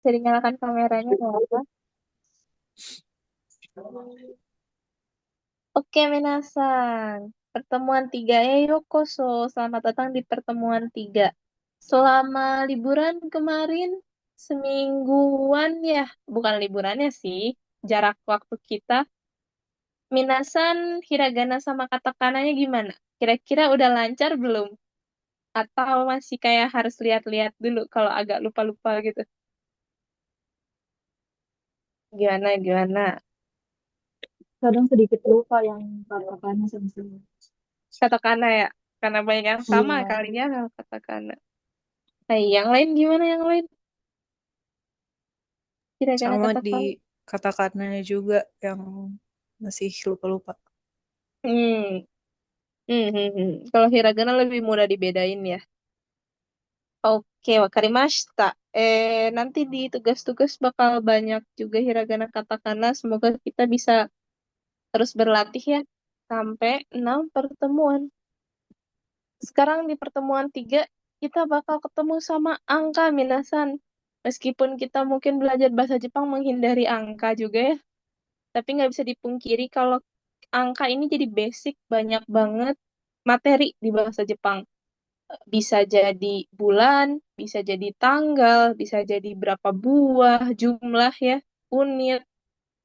Jadi nyalakan kameranya nggak apa. Oke, minasan. Pertemuan tiga yokoso. Selamat datang di pertemuan tiga. Selama liburan kemarin, semingguan ya. Bukan liburannya sih. Jarak waktu kita. Minasan, hiragana sama katakananya gimana? Kira-kira udah lancar belum? Atau masih kayak harus lihat-lihat dulu kalau agak lupa-lupa gitu? Gimana, gimana? Kadang sedikit lupa yang kata-katanya sensei. Katakana ya? Karena banyak yang sama Iya, kalinya kalau katakana. Nah, yang lain gimana yang lain? Hiragana sama di katakana. kata-katanya juga yang masih lupa-lupa. Hmm. Kalau hiragana lebih mudah dibedain ya. Oke, wakarimashita. Nanti di tugas-tugas bakal banyak juga hiragana katakana. Semoga kita bisa terus berlatih ya. Sampai 6 pertemuan. Sekarang di pertemuan 3 kita bakal ketemu sama angka minasan. Meskipun kita mungkin belajar bahasa Jepang menghindari angka juga ya. Tapi nggak bisa dipungkiri kalau angka ini jadi basic banyak banget materi di bahasa Jepang. Bisa jadi bulan, bisa jadi tanggal, bisa jadi berapa buah, jumlah ya, unit,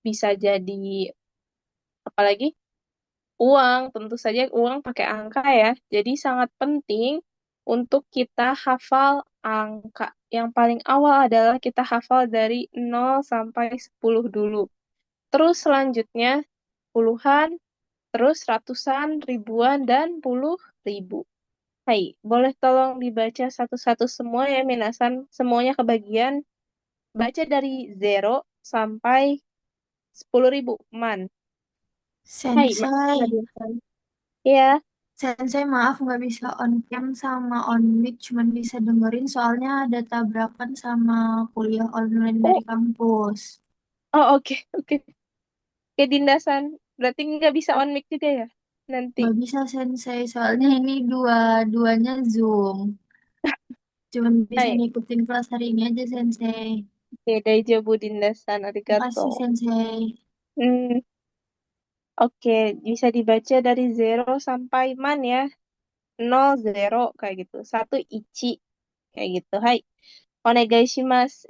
bisa jadi apalagi uang, tentu saja uang pakai angka ya. Jadi sangat penting untuk kita hafal angka. Yang paling awal adalah kita hafal dari 0 sampai 10 dulu. Terus selanjutnya puluhan, terus ratusan, ribuan, dan puluh ribu. Hai, boleh tolong dibaca satu-satu semua ya, Minasan. Semuanya kebagian. Baca dari 0 sampai 10.000. Man. Hai, Sensei, Nadia. Ya, Sensei maaf nggak bisa on cam sama on mic, cuman bisa dengerin soalnya ada tabrakan sama kuliah online oh, dari kampus. oh oke, oke. Oke, Dindasan. Berarti nggak bisa on mic juga ya? Nanti. Nggak bisa Sensei, soalnya ini dua-duanya Zoom. Cuman bisa Hai, ngikutin kelas hari ini aja Sensei. oke, Daijobu Dindasan. Arigato. Makasih Sensei. Hmm, oke. Bisa dibaca dari 0 sampai man ya. 0, 0, kayak gitu. Satu, ichi. Kayak gitu. Hai. Onegaishimasu.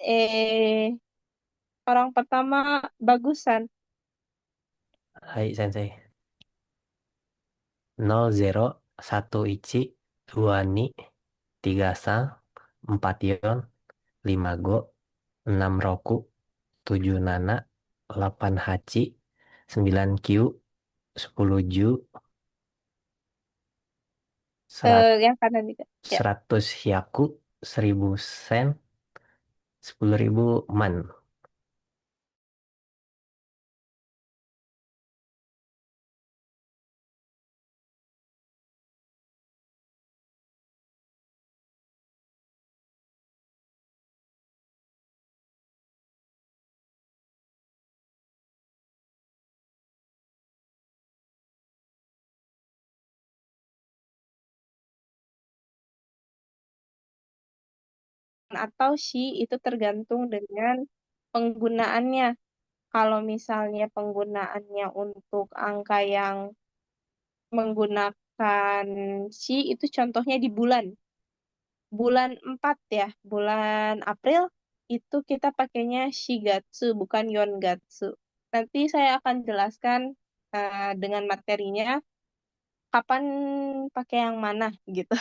Orang pertama, bagusan. Hai Sensei. 001 Ichi 2 Ni 3 Sang 4 Yon 5 Go 6 Roku 7 Nana 8 Hachi 9 Q 10 Ju Yang kanan juga. Ya. 100 Hyaku 1000 Sen 10.000 Man. Atau shi itu tergantung dengan penggunaannya. Kalau misalnya penggunaannya untuk angka yang menggunakan shi itu contohnya di bulan. Bulan 4 ya, bulan April itu kita pakainya shigatsu bukan yongatsu. Nanti saya akan jelaskan dengan materinya kapan pakai yang mana gitu.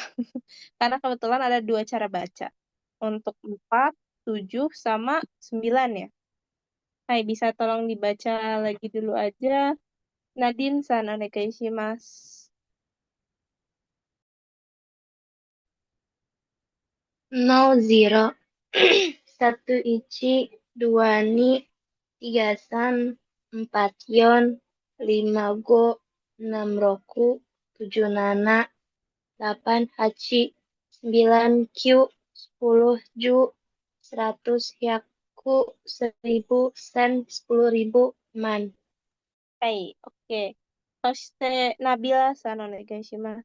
Karena kebetulan ada dua cara baca. Untuk 4, 7, sama 9 ya. Hai, bisa tolong dibaca lagi dulu aja. Nadine san onegaishimasu. 00 satu ichi dua ni tiga san empat yon lima go enam roku tujuh nana delapan hachi sembilan q 10 ju 100 hyaku 1000 sen 10.000 man. Hai, oke. Soshite Nabila san onegaishimasu.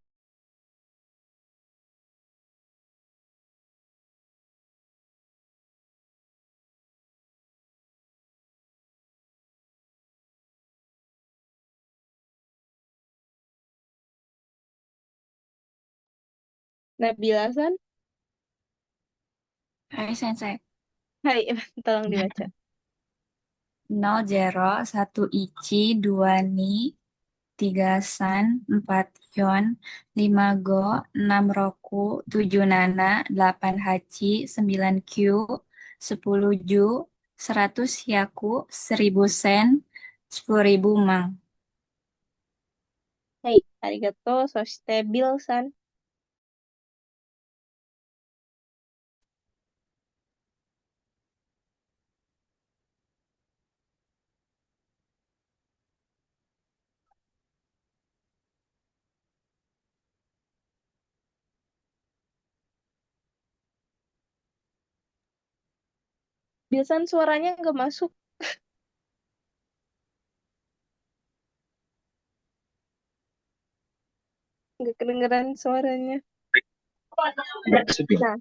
Nabila-san, Hai Sensei. hai, tolong dibaca. 0, 1 Ichi, 2 Ni, 3 San, 4 Yon, 5 Go, 6 Roku, 7 Nana, 8 Hachi, 9 Q, 10 Ju, 100 Hyaku, 1000 Sen, 10.000 Mang. Hai, arigato, soshite Bill-san. Bill-san suaranya nggak masuk, nggak kedengeran suaranya. Masuk ya? Nah,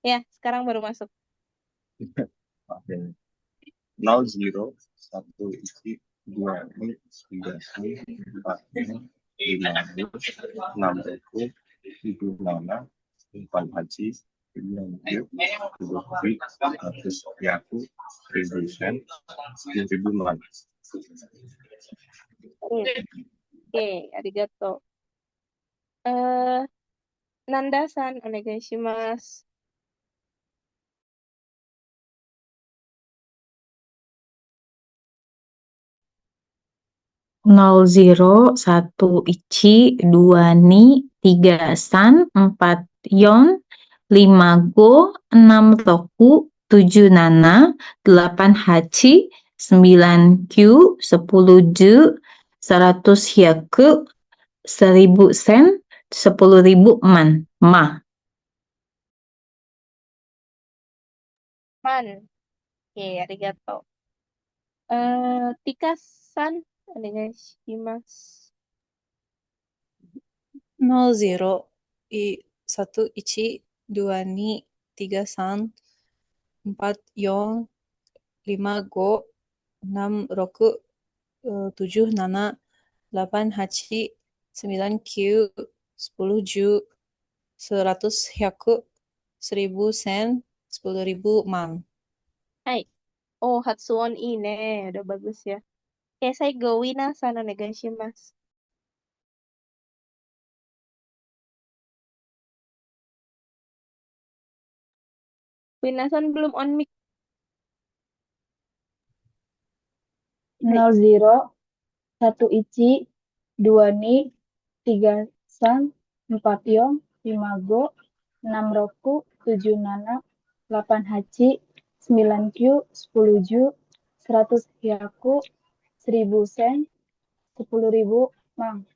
ya, sekarang baru masuk. Oke. 0, 0, 1 isi, 2 ini, 3 ini, 4 ini, 5 ini, 6 itu, 7 nama, 4 haji, 9 itu, 10 bit, 100 yaku, 1000 sen, 10.000 man. Oke, arigato. Eh, Nanda-san, onegaishimasu. 0, 0, 1 Ichi, 2 Ni, 3 San, 4 Yon, 5 Go, 6 Roku, 7 Nana, 8 Hachi, 9 Q, 10 Ju, 100 Hyaku, 1000 Sen, 10.000 Man. Ma. Man. Oke, arigato. Tika-san, onegaishimasu. 1 Ichi, 2 Ni, 3 San, 4 Yon, 5 Go, 6 Roku, 7 Nana, 8 Hachi, 9 Q, 10 Ju, 100 Hyaku, 1000 Sen, 10.000 Man. Hai. Oh, Hatsuon ine. Udah bagus ya. Oke, saya go Wina-san, onegaishimasu. Wina-san belum on mic. 0, 1 Ichi, 2 Ni, 3 San, 4 Yong, 5 Go, 6 Roku, 7 Nana, 8 Hachi, 9 Q, 10 Ju, 100 Hyaku, 1000 Sen, 10.000 Mang.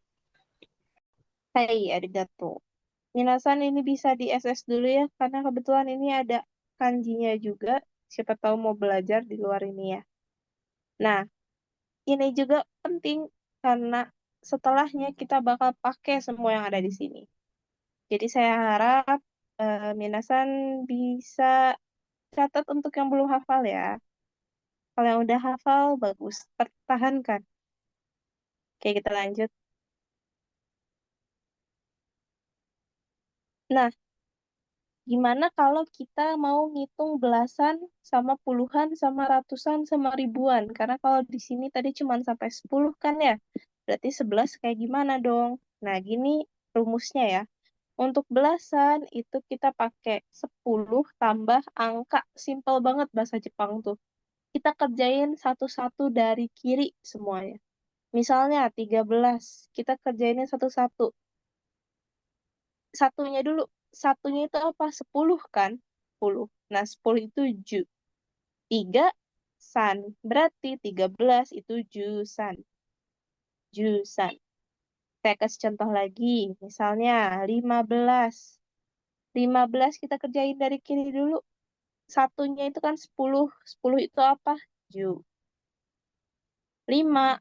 Hai, arigato. Minasan ini bisa di SS dulu ya, karena kebetulan ini ada kanjinya juga. Siapa tahu mau belajar di luar ini ya. Nah, ini juga penting karena setelahnya kita bakal pakai semua yang ada di sini. Jadi saya harap Minasan bisa catat untuk yang belum hafal ya. Kalau yang udah hafal, bagus. Pertahankan. Oke, kita lanjut. Nah, gimana kalau kita mau ngitung belasan sama puluhan sama ratusan sama ribuan? Karena kalau di sini tadi cuma sampai 10 kan ya. Berarti 11 kayak gimana dong? Nah, gini rumusnya ya. Untuk belasan itu kita pakai 10 tambah angka. Simple banget bahasa Jepang tuh. Kita kerjain satu-satu dari kiri semuanya. Misalnya 13, kita kerjainnya satu-satu. Satunya dulu. Satunya itu apa? 10 kan? 10. Nah, 10 itu ju. 3 san. Berarti 13 itu jusan. Jusan. Saya kasih contoh lagi. Misalnya 15. 15 kita kerjain dari kiri dulu. Satunya itu kan 10. 10 itu apa? Ju. 5.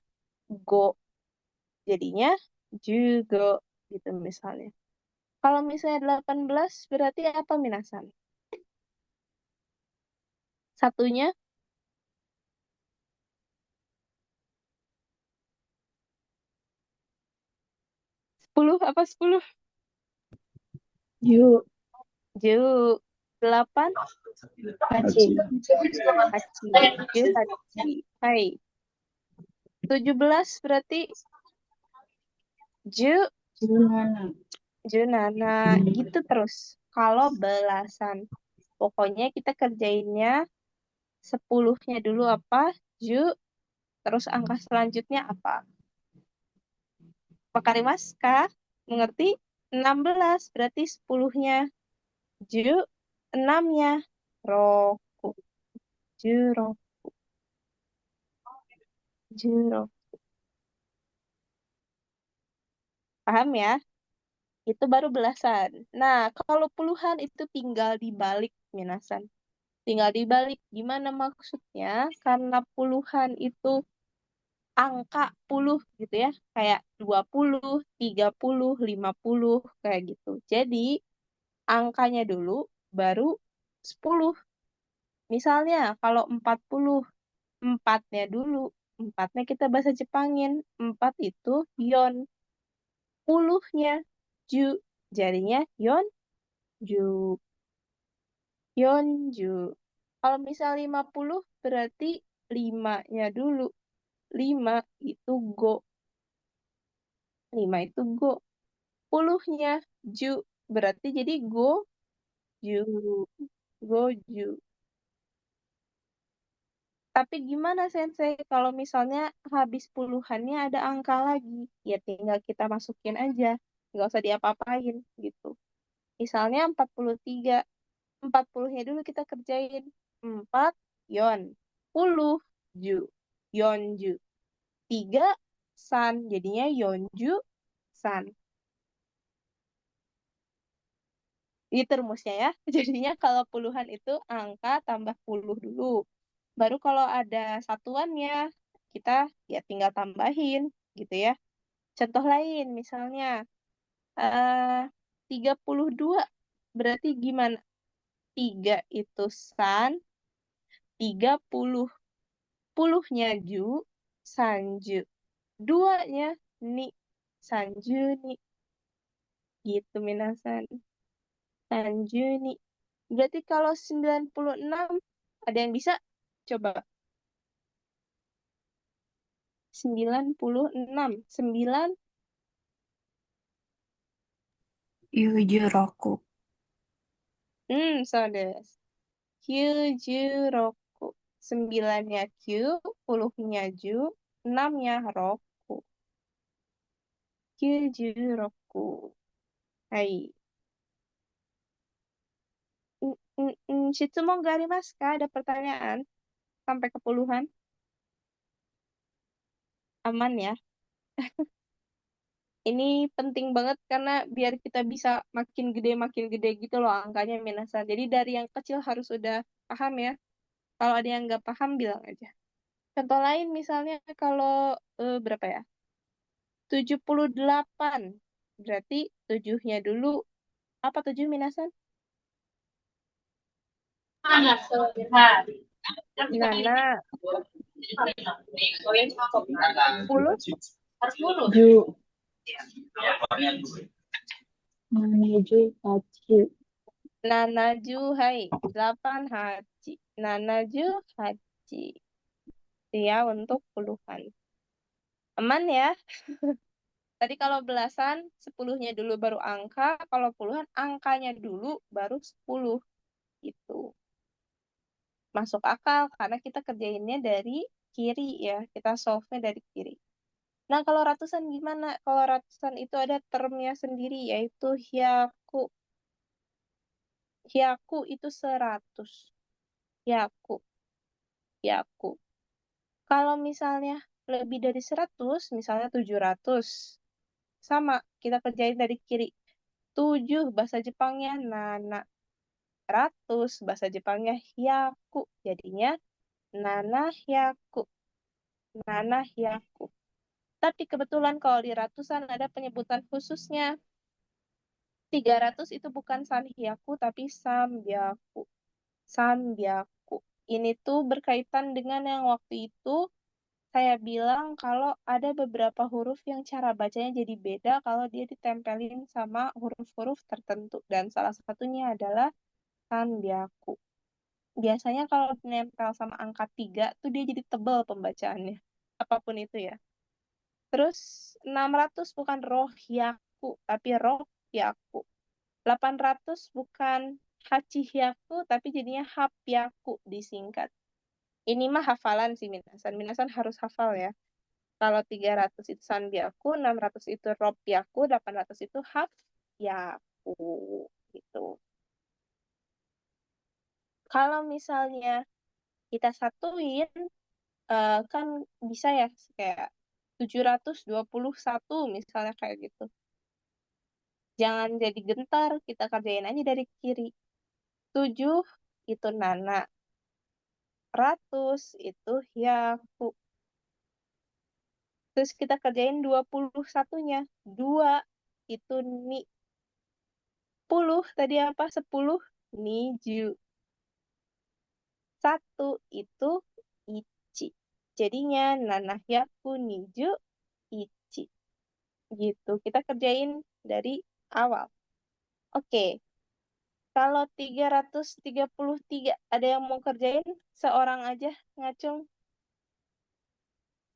Go. Jadinya juga. Gitu misalnya. Kalau misalnya 18 berarti apa minasan? Satunya 10 apa 10? Ju. Ju. 8, Haji. Haji. Ju, Haji. Hai. 17 berarti Ju, Junana. Junana. Gitu terus. Kalau belasan. Pokoknya kita kerjainnya 10-nya dulu apa? Ju. Terus angka selanjutnya apa? Makarimas kah? Mengerti? 16 berarti 10-nya. Ju. 6-nya. Roku. Juro. Juro. Paham ya? Itu baru belasan. Nah, kalau puluhan itu tinggal dibalik, Minasan. Tinggal dibalik. Gimana maksudnya? Karena puluhan itu angka puluh gitu ya. Kayak 20, 30, 50, kayak gitu. Jadi, angkanya dulu, baru 10. Misalnya, kalau 40, empatnya dulu. Empatnya kita bahasa Jepangin. Empat itu yon. Puluhnya ju. Jadinya yon ju. Yonju. Kalau misal 50 berarti 5-nya dulu. 5 itu go. 5 itu go. Puluhnya ju. Berarti jadi go ju. Goju. Tapi gimana Sensei kalau misalnya habis puluhannya ada angka lagi? Ya tinggal kita masukin aja. Nggak usah diapa-apain gitu. Misalnya 43. 40-nya dulu kita kerjain. 4 yon. 10 ju. Yonju. 3 san. Jadinya yonju san. Itu rumusnya ya. Jadinya kalau puluhan itu angka tambah puluh dulu. Baru kalau ada satuannya, kita ya tinggal tambahin gitu ya. Contoh lain misalnya eh 32. Berarti gimana? 3 itu san, 30. Puluhnya ju, sanju. 2-nya ni, sanju ni. Gitu minasan. Sanju ni. Berarti kalau 96, ada yang bisa? Coba. 96. 9, Yujuroku. so desu. Kyujuroku. 9-nya Q, 10-nya Ju, 6-nya Roku. Kyujuroku. Hai. Shitsumon ga arimasu ka? Ada pertanyaan? Sampai ke puluhan? Aman ya? Ini penting banget karena biar kita bisa makin gede gitu loh angkanya minasan. Jadi dari yang kecil harus udah paham ya. Kalau ada yang nggak paham bilang aja. Contoh lain misalnya kalau berapa ya? 78. Berarti 7-nya dulu. Apa 7 minasan? Nana. 10. Ju. Menuju haji. Nanaju hai. 8 haji. Nanaju haji. Ya untuk puluhan. Aman ya? Tadi kalau belasan, 10-nya dulu baru angka. Kalau puluhan, angkanya dulu baru 10. Gitu. Masuk akal karena kita kerjainnya dari kiri ya. Kita solve-nya dari kiri. Nah, kalau ratusan gimana? Kalau ratusan itu ada termnya sendiri, yaitu hyaku. Hyaku itu 100. Hyaku. Hyaku. Kalau misalnya lebih dari 100, misalnya 700. Sama, kita kerjain dari kiri. 7 bahasa Jepangnya nana. 100 bahasa Jepangnya hyaku. Jadinya nana hyaku. Nana hyaku. Tapi kebetulan kalau di ratusan ada penyebutan khususnya. 300 itu bukan sanhyaku tapi sambyaku. Sambyaku. Ini tuh berkaitan dengan yang waktu itu saya bilang kalau ada beberapa huruf yang cara bacanya jadi beda kalau dia ditempelin sama huruf-huruf tertentu. Dan salah satunya adalah sanbiaku. Biasanya kalau nempel sama angka 3 tuh dia jadi tebal pembacaannya. Apapun itu ya. Terus 600 bukan rohyaku, tapi rohyaku. 800 bukan hachihyaku, tapi jadinya hapyaku disingkat. Ini mah hafalan sih Minasan. Minasan harus hafal ya. Kalau 300 itu sanbiaku, 600 itu ropyaku, 800 itu hapyaku. Gitu. Kalau misalnya kita satuin, kan bisa ya kayak 721 misalnya kayak gitu. Jangan jadi gentar, kita kerjain aja dari kiri. 7 itu nana, 100 itu hyaku. Terus kita kerjain 21-nya. 2 itu ni. 10 tadi apa? 10 niju. 1 itu ichi. Jadinya nanahyaku niju ichi. Gitu. Kita kerjain dari awal. Oke. Kalau 333 ada yang mau kerjain? Seorang aja ngacung.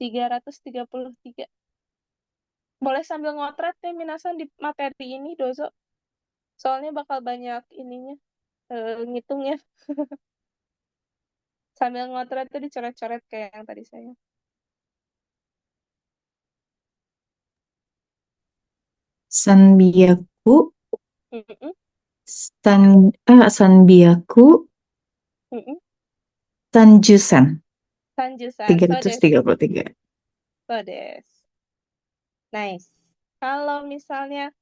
333. Boleh sambil ngotret ya Minasan di materi ini, Dozo. Soalnya bakal banyak ininya, ngitungnya. Sambil ngotret tuh dicoret-coret kayak yang tadi saya. Sanbiaku, Mm-mm, sanbiaku, mm-mm. Tanjusan, Sanjusan, so des, 333. so des. Nice. Kalau misalnya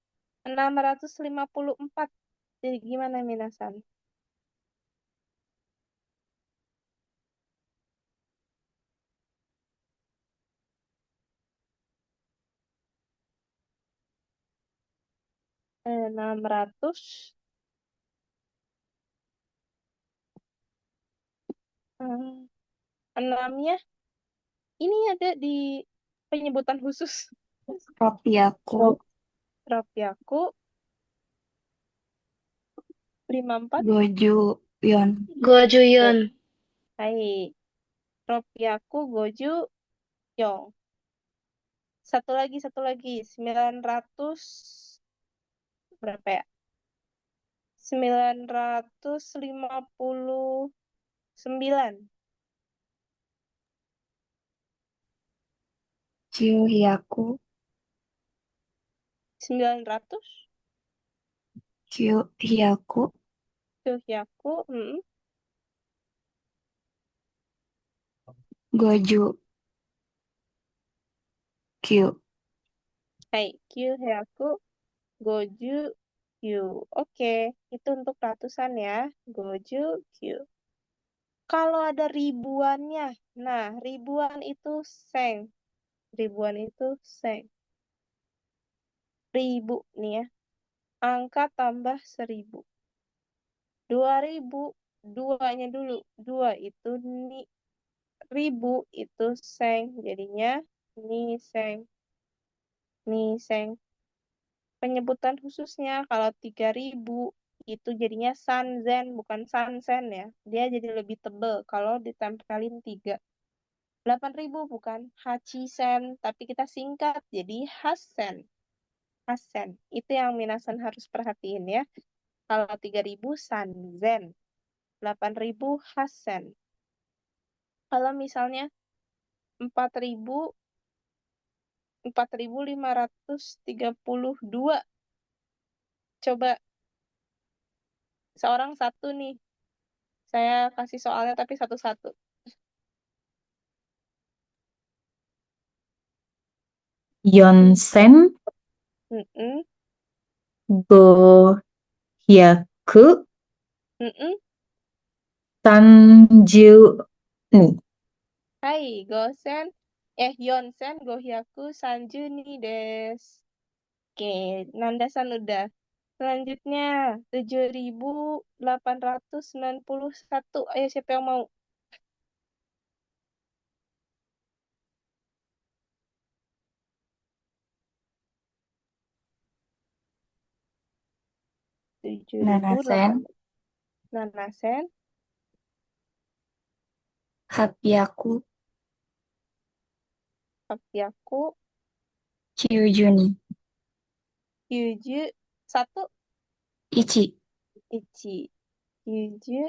654, jadi gimana Minasan? Eh, 600, 6-nya ini ada di penyebutan khusus. Ropiaku, Rapiaku 54. Goju, Yon. Gojuyon. Hai. Ropiaku Goju Yong. Satu lagi. 900 berapa ya? 959. Kyuhyaku, 900. Kyuhyaku, Kyuhyaku. Goju, Kyu. Hai. Kyuhyaku Goju Kyu. Oke. Itu untuk ratusan ya. Goju Kyu. Kalau ada ribuannya. Nah, ribuan itu seng. Ribuan itu seng. Ribu nih ya. Angka tambah 1000. 2000. Duanya dulu. 2 itu ni. 1000 itu seng. Jadinya ni seng. Ni seng. Penyebutan khususnya kalau 3000 itu jadinya sanzen bukan sansen ya. Dia jadi lebih tebel kalau ditempelin 3. 8000 bukan hachisen tapi kita singkat jadi hasen. Hasen. Itu yang Minasan harus perhatiin ya. Kalau 3000 sanzen. 8000 hasen. Kalau misalnya 4000 4532. Coba seorang satu nih. Saya kasih soalnya tapi satu-satu. Yonsen, Mm-mm, Gohyaku, mm-mm. Tanju, Hai, Gosen. Yonsen, Gohyaku, Sanju nih, Des. Oke, Nandasan udah. Selanjutnya, 7891. Ayo, siapa yang mau? Nanasen, 7.008. Nanasen, Hapiaku, Hapiaku, Kyujuni, Kyuju, 1 Ichi, Ichi. Kyuju,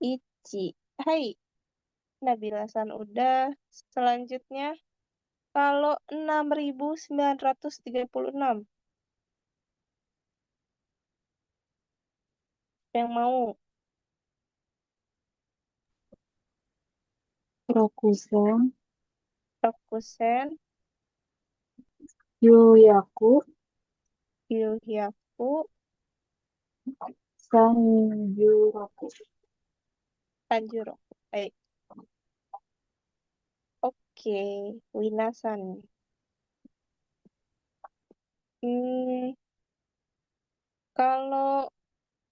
Ichi. Hai, Nabila-san udah. Selanjutnya, kalau 6.936. Yang mau? Rokusen, Rokusen, Yuyaku, Kyuhyaku, Sanjuroku. Tanjiro. Hai. Oke, Winasan. Kalau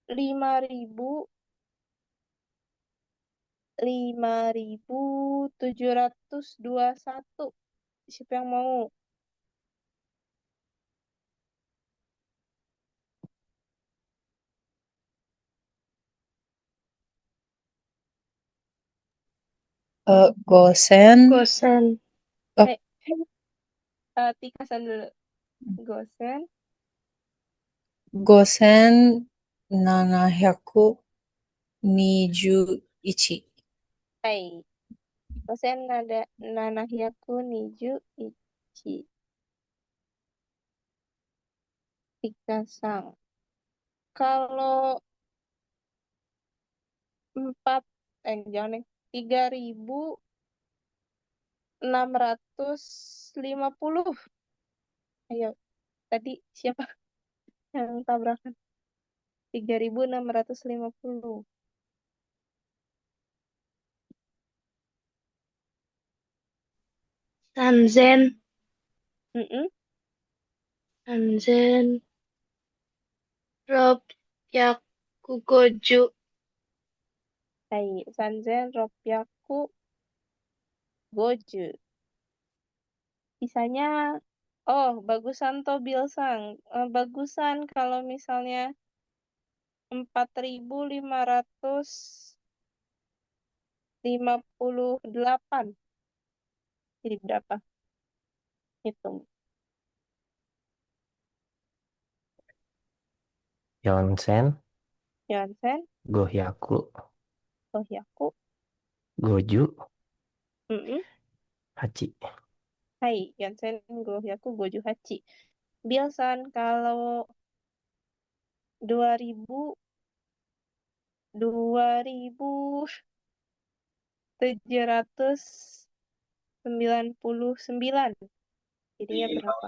5.721. Siapa yang mau? Gosen, Gosen. Eh, Tikasan dulu. Gosen, Gosen 721. hai. Gosen nada Nanahyaku Niju Ichi. Tikasang. Kalau jangan deh. 3.650. Ayo, tadi siapa yang tabrakan? 3.650. Sanzen. Mm-mm. Sanzen. Rob Yakugoju. Hai, Sanzen, Ropyaku, Goju. Sisanya, bagusan to Bilsang. Bagusan kalau misalnya 4.558. Jadi berapa? Hitung. Yonsen, Yonsen, Gohyaku, Tohyaku, Goju, mm-mm. Hachi. Hai, Yonsen, Gohyaku, Goju, Hachi. Bilsan kalau 2.000, 2.799. Jadinya berapa?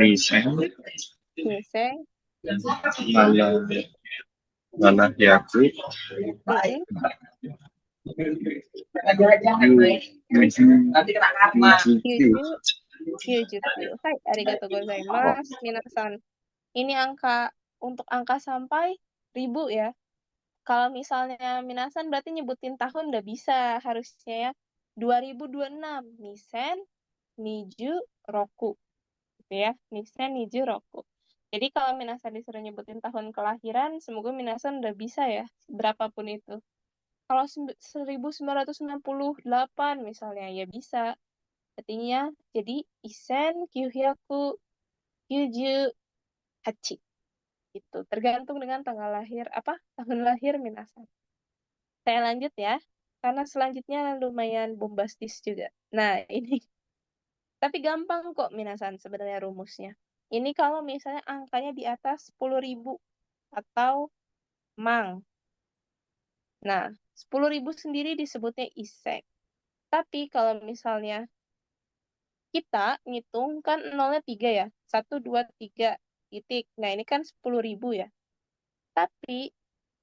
Desain, Niseng, Nanahyaku, mm-mm. Kyuju, Kyujuku. Hai, arigatou gozaimasu. Minasan. Ini untuk angka sampai 1.000 ya. Kalau misalnya minasan berarti nyebutin tahun udah bisa harusnya ya. 2026. Nisen, Niju, Roku. Gitu ya. Nisen, Niju, Roku. Jadi kalau minasan disuruh nyebutin tahun kelahiran, semoga minasan udah bisa ya. Berapapun itu. Kalau 1998 misalnya, ya bisa. Artinya, jadi Isen, Kyuhyaku, Kyuju, Hachi. Gitu. Tergantung dengan tanggal lahir, tahun lahir minasan. Saya lanjut ya, karena selanjutnya lumayan bombastis juga. Nah, ini. Tapi gampang kok minasan sebenarnya rumusnya. Ini kalau misalnya angkanya di atas 10.000 atau mang. Nah, 10.000 sendiri disebutnya isek. Tapi kalau misalnya kita ngitung kan nolnya 3 ya. 1, 2, 3 titik. Nah, ini kan 10.000 ya. Tapi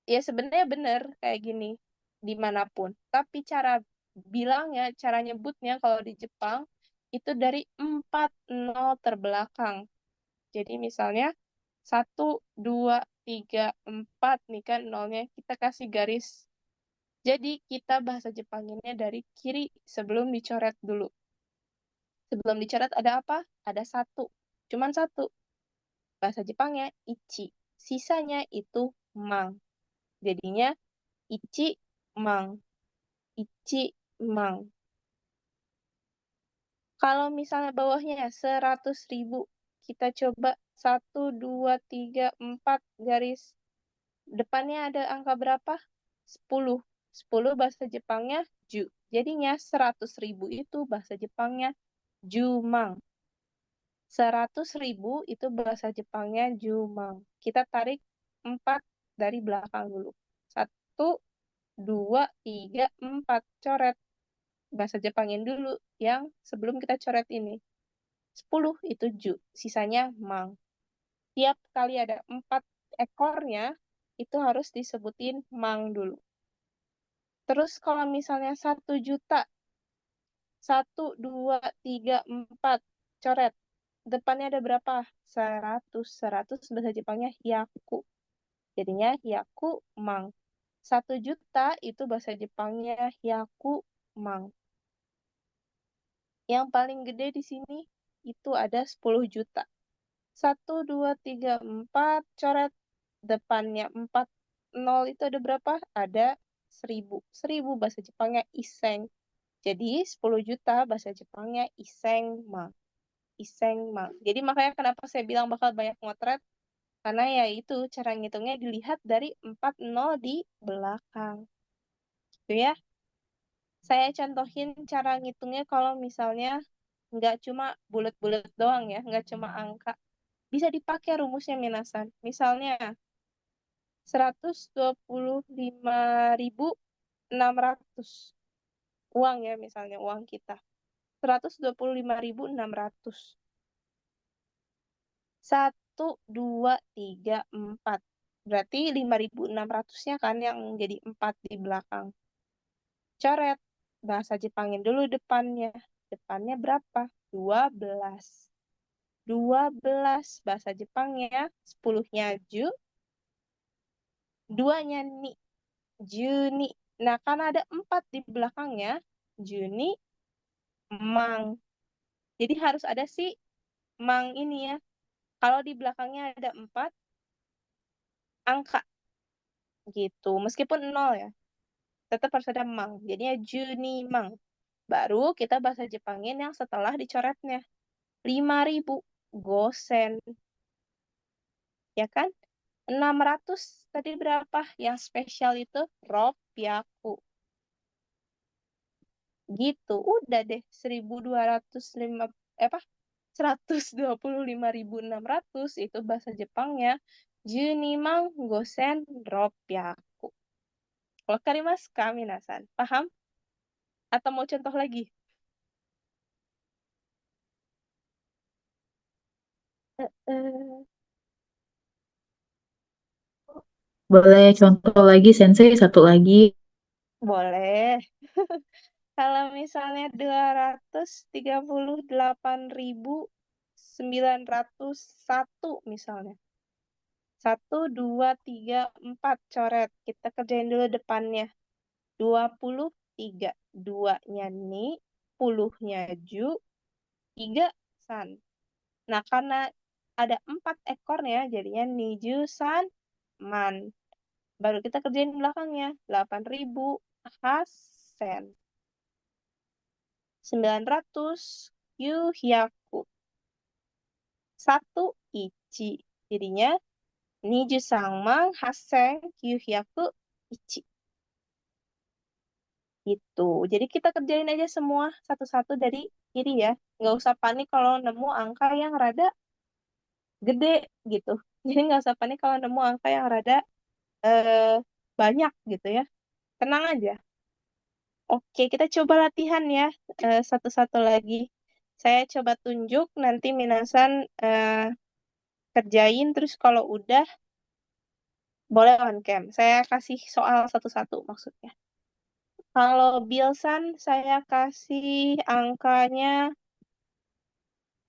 ya sebenarnya benar kayak gini dimanapun. Tapi cara bilangnya, cara nyebutnya kalau di Jepang itu dari 4 nol terbelakang. Jadi misalnya 1, 2, 3, 4 nih kan nolnya kita kasih garis. Jadi kita bahasa Jepanginnya dari kiri sebelum dicoret dulu. Sebelum dicoret ada apa? Ada 1. Cuman satu. Bahasa Jepangnya ichi. Sisanya itu mang. Jadinya ichi mang. Ichi mang. Kalau misalnya bawahnya 100.000, kita coba 1, 2, 3, 4 garis. Depannya ada angka berapa? 10. 10 bahasa Jepangnya ju. Jadinya 100.000 itu bahasa Jepangnya jumang. 100.000 itu bahasa Jepangnya jumang. Kita tarik 4 dari belakang dulu. 1, 2, 3, 4. Coret. Bahasa Jepangin dulu yang sebelum kita coret ini. 10 itu ju. Sisanya mang. Tiap kali ada 4 ekornya, itu harus disebutin mang dulu. Terus kalau misalnya 1 juta, 1, 2, 3, 4, coret. Depannya ada berapa? 100. 100 bahasa Jepangnya hyaku. Jadinya hyaku mang. 1 juta itu bahasa Jepangnya hyaku mang. Yang paling gede di sini itu ada 10 juta. 1, 2, 3, 4, coret. Depannya 4, 0 itu ada berapa? Ada 1000. 1000 bahasa Jepangnya iseng. Jadi 10 juta bahasa Jepangnya iseng ma. Iseng ma. Jadi makanya kenapa saya bilang bakal banyak motret. Karena ya itu cara ngitungnya dilihat dari 4 0 di belakang. Gitu ya. Saya contohin cara ngitungnya kalau misalnya nggak cuma bulat-bulat doang ya. Nggak cuma angka. Bisa dipakai rumusnya minasan. Misalnya 125.600 uang ya, misalnya uang kita 125.600. 1, 2, 3, 4. Berarti 5.600-nya kan yang jadi 4 di belakang. Coret. Bahasa Jepangin dulu depannya. Depannya berapa? 12. 12 bahasa Jepangnya 10-nya ju, 2-nya ni. Juni. Nah, karena ada 4 di belakangnya, Juni, mang. Jadi harus ada si mang ini ya. Kalau di belakangnya ada 4 angka gitu. Meskipun 0 ya. Tetap harus ada mang. Jadinya Juni mang. Baru kita bahasa Jepangin yang setelah dicoretnya. 5.000 gosen. Ya kan? 600 tadi berapa? Yang spesial itu ropyaku. Gitu. Udah deh 1.205 apa? 125.600 itu bahasa Jepangnya Junimang Gosen Ropyaku. Wakarimasu ka, minasan? Paham? Atau mau contoh lagi? Eh, Boleh contoh lagi, Sensei, satu lagi. boleh. Kalau misalnya 238.901 misalnya. 1, 2, 3, 4 coret. Kita kerjain dulu depannya. 23. 2-nya ni, 10-nya ju, 3 san. Nah, karena ada 4 ekornya, jadinya niju san man. Baru kita kerjain belakangnya. 8.000 hasen. 900 yuhyaku. 1 ichi. Jadinya niju san man hasen yuhyaku ichi. Gitu. Jadi kita kerjain aja semua satu-satu dari kiri ya. Nggak usah panik kalau nemu angka yang rada gede gitu. Jadi nggak usah panik kalau nemu angka yang rada eh, banyak gitu ya. Tenang aja. Oke, kita coba latihan ya. Satu-satu lagi. Saya coba tunjuk, nanti Minasan kerjain, terus kalau udah boleh on cam. Saya kasih soal satu-satu maksudnya. Kalau Bilsan, saya kasih angkanya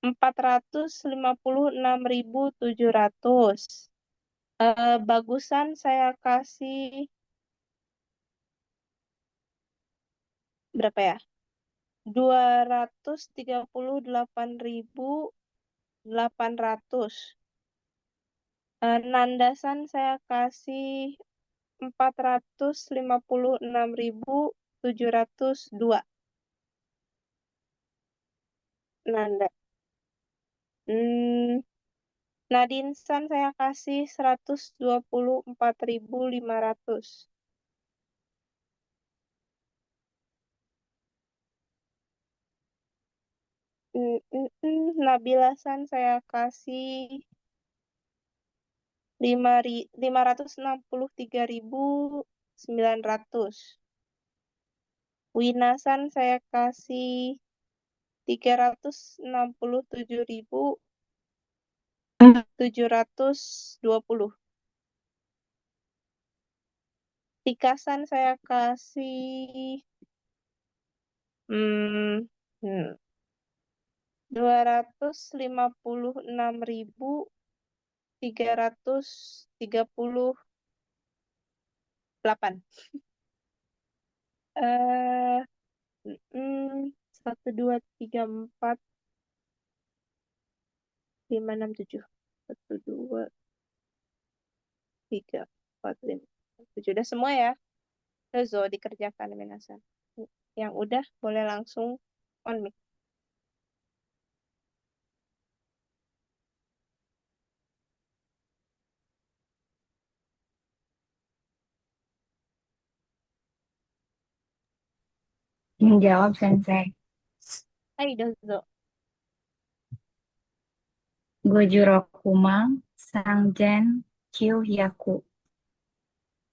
456.700. Bagusan saya kasih berapa ya? 238.000 800. Nandasan saya kasih 456.702. Nanda. Hmm, Nadinsan saya kasih 124.500. Nabilasan saya kasih 563.900. Winasan saya kasih 367.720. Tikasan saya kasih 256.338. Eh, 1, 2, 3, 4, 5, 6, 7. 1, 2, 3, 4, 5, 6, 7. Udah semua ya? Dozo dikerjakan minasan. Yang udah boleh langsung on mic. Menjawab Sensei. Hai Dozo. Goju Rokumang, Sangjen, Kyu Hyaku.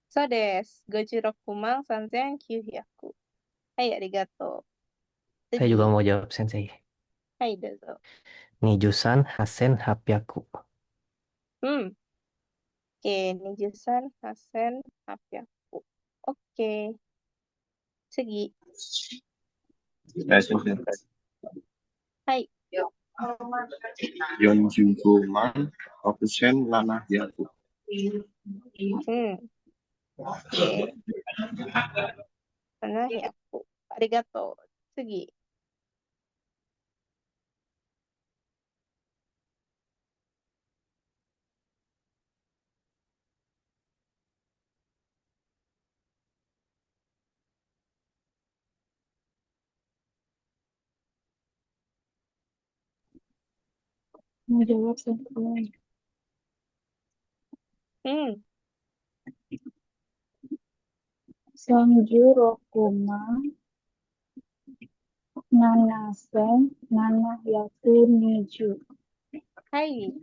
So desu. Goju Rokumang Sanzen Kyuhyaku. Hai arigato. Saya juga mau jawab Sensei. Hai Dozo. Nijusan Hasen Hapyaku. Oke, Nijusan Hasen Hapyaku. Oke. Segi. Hai. Yonjugoman Rokusen Nanah Yaku. Oke. Nanah Yaku. Arigato. Segi. Mau jawab Sensei. Sangju Rokuma Nanasen Nanah Yaku Niju. Hai.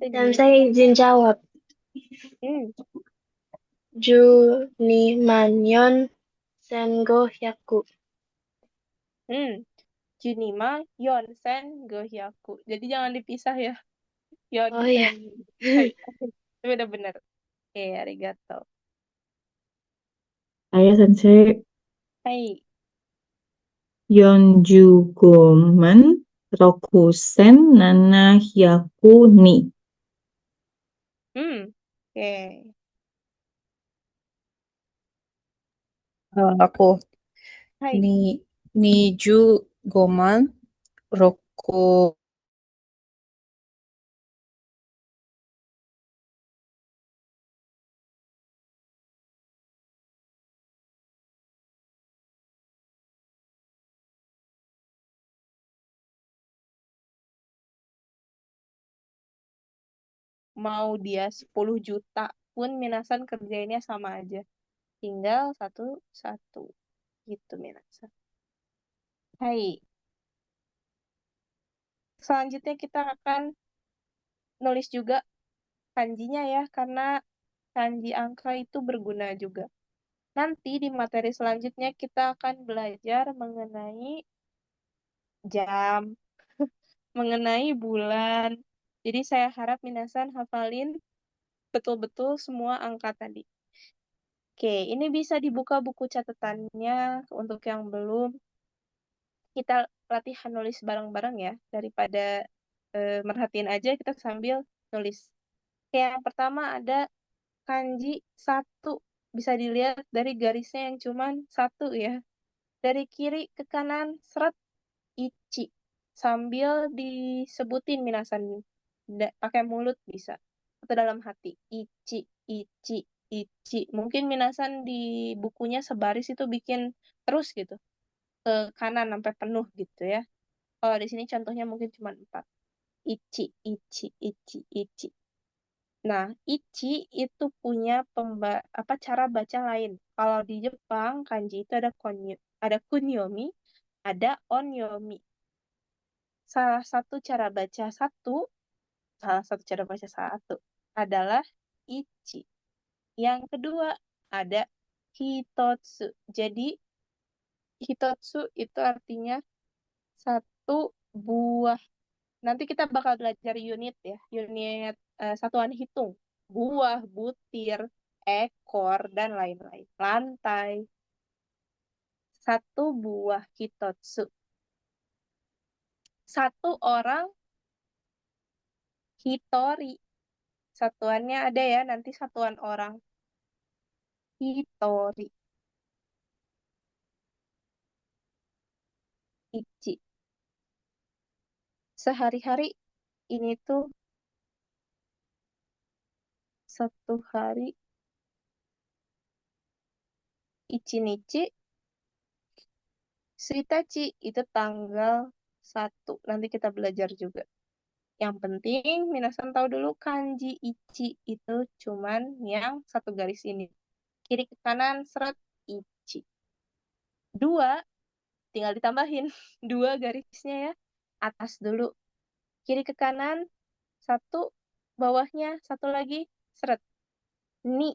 Dan saya izin jawab. Junimanyon Sengo Hyaku. Junima Yonsen Gohyaku. Jadi jangan dipisah ya. Yonsen. Oh iya. Hai. Tapi udah bener. Oke, arigato. Saya Sensei Hai. Yonjugoman Rokusen Nanahyaku ni. Oke. Aku Hai. Niju Goman Roku Mau dia 10 juta pun minasan kerjainnya sama aja. Tinggal satu-satu. Gitu minasan. Hai. Selanjutnya kita akan nulis juga kanjinya ya. Karena kanji angka itu berguna juga. Nanti di materi selanjutnya kita akan belajar mengenai jam, mengenai bulan. Jadi saya harap minasan hafalin betul-betul semua angka tadi. Oke, ini bisa dibuka buku catatannya untuk yang belum. Kita latihan nulis bareng-bareng ya, daripada merhatiin aja kita sambil nulis. Oke, yang pertama ada kanji 1. Bisa dilihat dari garisnya yang cuman 1 ya. Dari kiri ke kanan, seret, ichi. sambil disebutin minasan. Pakai mulut bisa. Atau dalam hati. Ichi, ichi, ichi. Mungkin minasan di bukunya sebaris itu bikin terus gitu. Ke kanan sampai penuh gitu ya. Kalau di sini contohnya mungkin cuma 4. Ichi, ichi, ichi, ichi. Nah, ichi itu punya cara baca lain. Kalau di Jepang, kanji itu ada kunyomi, ada onyomi. Salah satu cara baca satu, salah satu cara baca satu adalah ichi. Yang kedua ada hitotsu. Jadi, hitotsu itu artinya satu buah. Nanti kita bakal belajar unit ya, unit satuan hitung. Buah, butir, ekor, dan lain-lain. Lantai. Satu buah hitotsu. Satu orang hitori. Satuannya ada ya, nanti satuan orang. Hitori. Ichi. Sehari-hari ini tuh satu hari Ichinichi Suitachi itu tanggal 1. Nanti kita belajar juga. Yang penting, minasan tahu dulu kanji ichi itu cuman yang satu garis ini. Kiri ke kanan, seret, ichi. 2, tinggal ditambahin. 2 garisnya ya. Atas dulu. Kiri ke kanan, 1, bawahnya, 1 lagi, seret. Ni,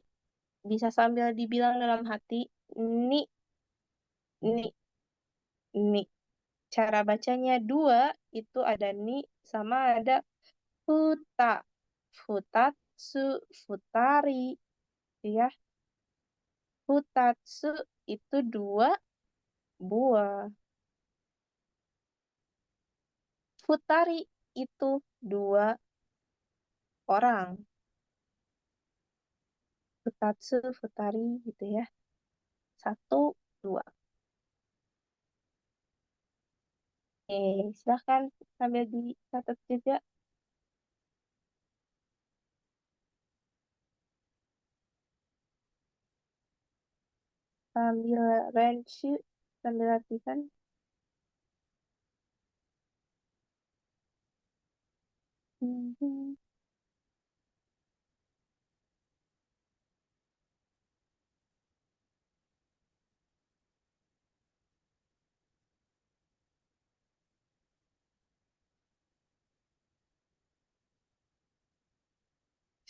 bisa sambil dibilang dalam hati. Ni, ni, ni. Cara bacanya 2, itu ada ni, sama ada futa. Futatsu, futari, ya. Futatsu itu 2 buah. Futari itu 2 orang. Futatsu, futari gitu ya. 1, 2. Silahkan sambil dicatat juga. Sambil renshu, sambil latihan. Mhm.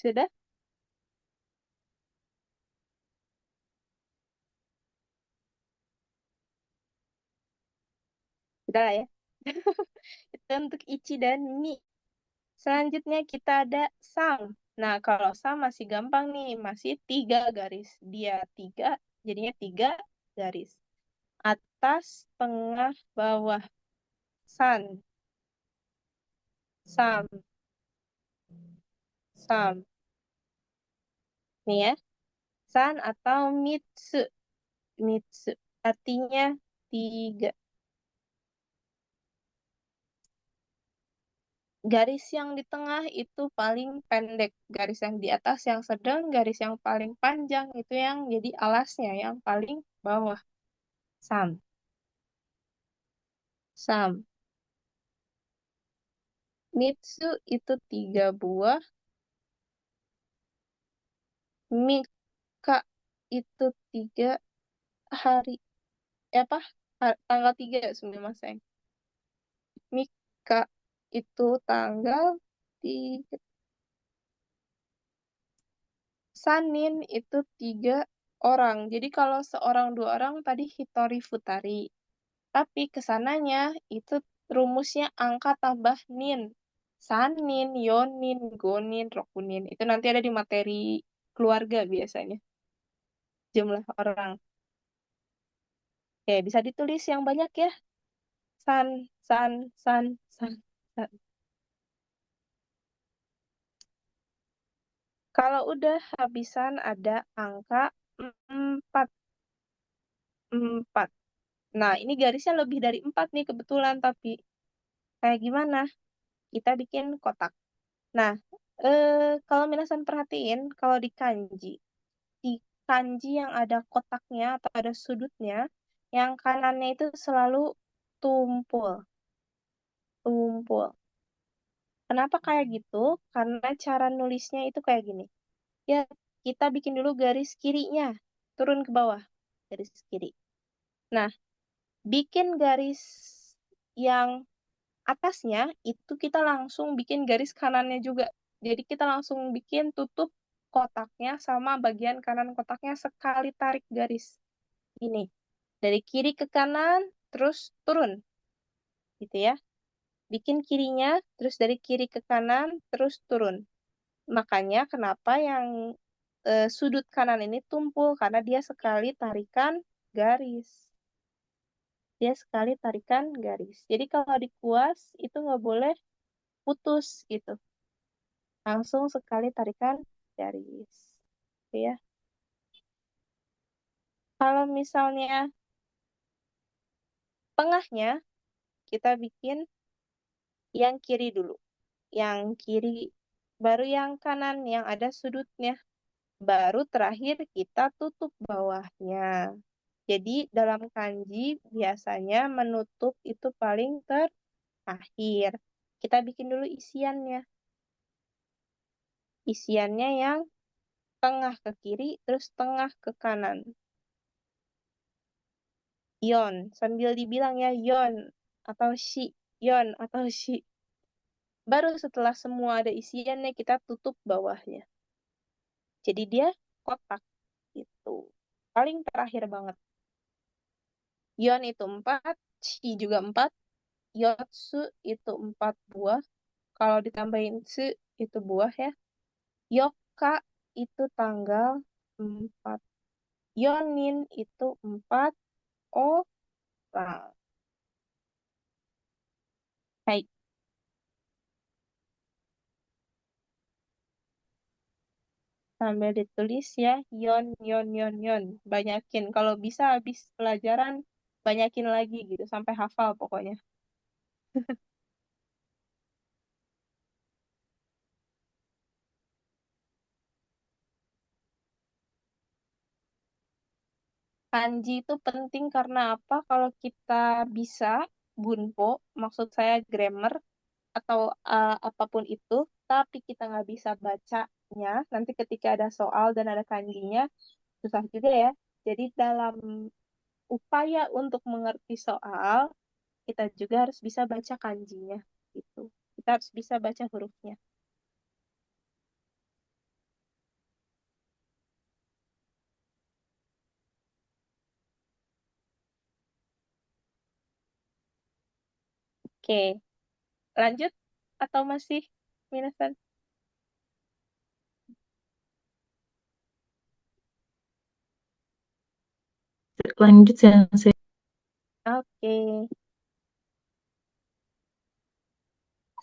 Sudah? Sudah lah ya. Itu untuk ichi dan ni. Selanjutnya kita ada sam. Nah, kalau sam masih gampang nih, masih 3 garis. Dia 3, jadinya 3 garis. Atas, tengah, bawah. San, sam, sam. Nih ya, san atau mitsu. Mitsu artinya 3. Garis yang di tengah itu paling pendek. Garis yang di atas yang sedang, garis yang paling panjang itu yang jadi alasnya, yang paling bawah. Sam, sam. Mitsu itu 3 buah. Mika itu 3 hari. Apa? Tanggal 3 sumimasen. Mika itu tanggal 3. Sanin itu 3 orang. Jadi kalau seorang 2 orang tadi Hitori Futari. Tapi kesananya itu rumusnya angka tambah nin. Sanin, yonin, gonin, rokunin. Itu nanti ada di materi keluarga biasanya. Jumlah orang. Oke, bisa ditulis yang banyak ya. San, san, san, san, san. Kalau udah habisan ada angka 4. 4. Nah, ini garisnya lebih dari 4 nih kebetulan, tapi Kayak gimana? Kita bikin kotak. Nah, kalau minasan perhatiin, kalau di kanji yang ada kotaknya atau ada sudutnya, yang kanannya itu selalu tumpul. Tumpul. Kenapa kayak gitu? Karena cara nulisnya itu kayak gini. Ya, kita bikin dulu garis kirinya. Turun ke bawah. Garis kiri. Nah, bikin garis yang atasnya, itu kita langsung bikin garis kanannya juga. Jadi kita langsung bikin tutup kotaknya sama bagian kanan kotaknya sekali tarik garis. Ini. Dari kiri ke kanan, terus turun. Gitu ya. Bikin kirinya, terus dari kiri ke kanan, terus turun. Makanya kenapa yang sudut kanan ini tumpul, karena dia sekali tarikan garis. Dia sekali tarikan garis. Jadi kalau dikuas, itu nggak boleh putus gitu. Langsung sekali tarikan garis. Gitu ya. Kalau misalnya tengahnya, kita bikin yang kiri dulu. Yang kiri, baru yang kanan, yang ada sudutnya. Baru terakhir kita tutup bawahnya. Jadi dalam kanji biasanya menutup itu paling terakhir. Kita bikin dulu isiannya. Isiannya yang tengah ke kiri, terus tengah ke kanan. Yon, sambil dibilang ya yon atau shi, yon atau shi. Baru setelah semua ada isiannya kita tutup bawahnya. Jadi dia kotak gitu. Paling terakhir banget. Yon itu 4, shi juga 4, yotsu itu 4 buah. Kalau ditambahin tsu itu buah ya. Yoka itu tanggal 4. Yonin itu 4 orang. Hai, sambil ditulis ya. Yon, yon, yon, yon. Banyakin. Kalau bisa habis pelajaran, banyakin lagi gitu. Sampai hafal pokoknya. Kanji itu penting karena apa? Kalau kita bisa bunpo, maksud saya grammar, atau apapun itu, tapi kita nggak bisa bacanya, nanti ketika ada soal dan ada kanjinya, susah juga ya. Jadi dalam upaya untuk mengerti soal, kita juga harus bisa baca kanjinya, gitu. Kita harus bisa baca hurufnya. Oke, lanjut atau masih minasan? Lanjut Sensei. Oke.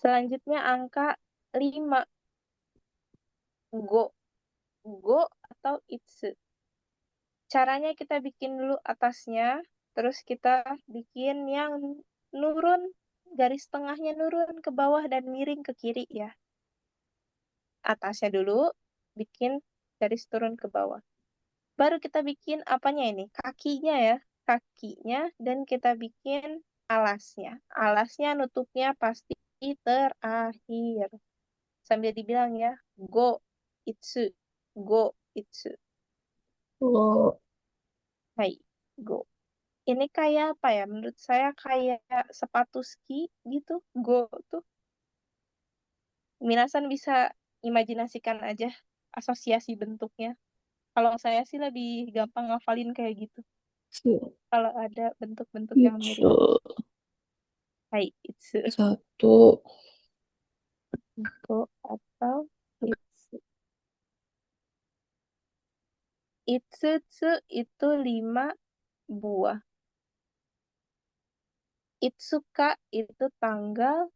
Selanjutnya angka 5. Go. Go atau itsu. Caranya kita bikin dulu atasnya, terus kita bikin yang nurun, garis tengahnya nurun ke bawah dan miring ke kiri ya. Atasnya dulu, bikin garis turun ke bawah. Baru kita bikin apanya ini? Kakinya ya. Kakinya, dan kita bikin alasnya. Alasnya nutupnya pasti terakhir. Sambil dibilang ya, go, itsu, go, itsu. Oh, Hai, go. Ini kayak apa ya? Menurut saya kayak sepatu ski gitu. Go tuh. Minasan bisa imajinasikan aja asosiasi bentuknya. Kalau saya sih lebih gampang ngafalin kayak gitu. Su- Kalau ada bentuk-bentuk yang mirip. Itsu. Hai, itsu. Satu. Go atau itsu. Itsutsu itu 5 buah. Itsuka itu tanggal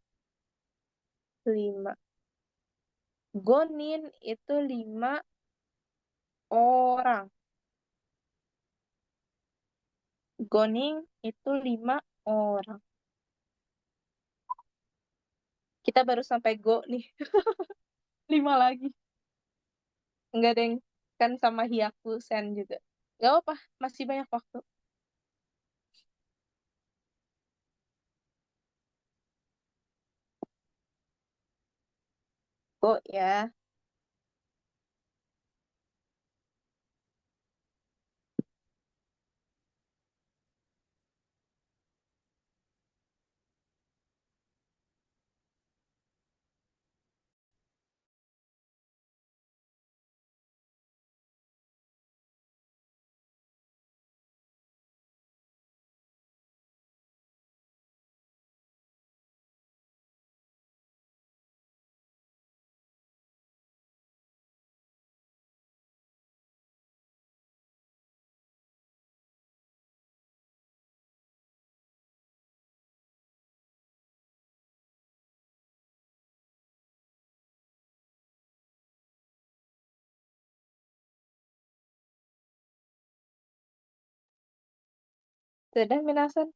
5. Gonin itu 5 orang. Goning itu 5 orang. Kita baru sampai go nih. 5 lagi. Enggak, Deng. Kan sama Hyaku Sen juga. Gak apa, masih banyak waktu. Go ya. Sudah, Minasan?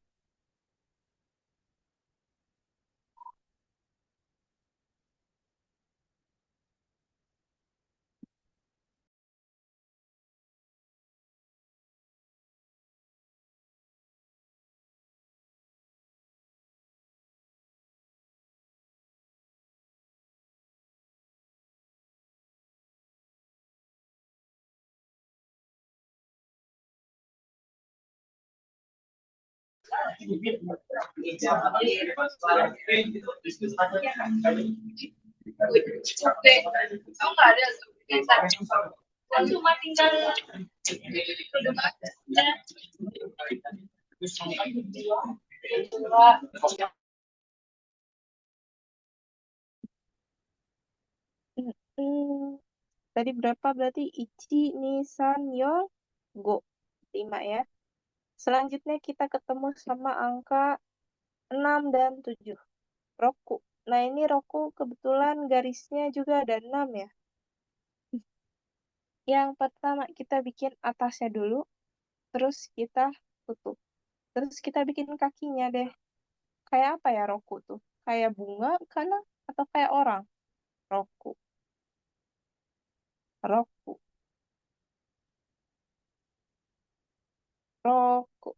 Hmm, tadi berapa berarti? Ichi, Nisan, Yo, Go. 5 ya. Selanjutnya kita ketemu sama angka 6 dan 7. Roku. Nah, ini Roku kebetulan garisnya juga ada 6 ya. Yang pertama kita bikin atasnya dulu, terus kita tutup. Terus kita bikin kakinya deh. Kayak apa ya Roku tuh? Kayak bunga kan? Atau kayak orang? Roku. Roku. Roku.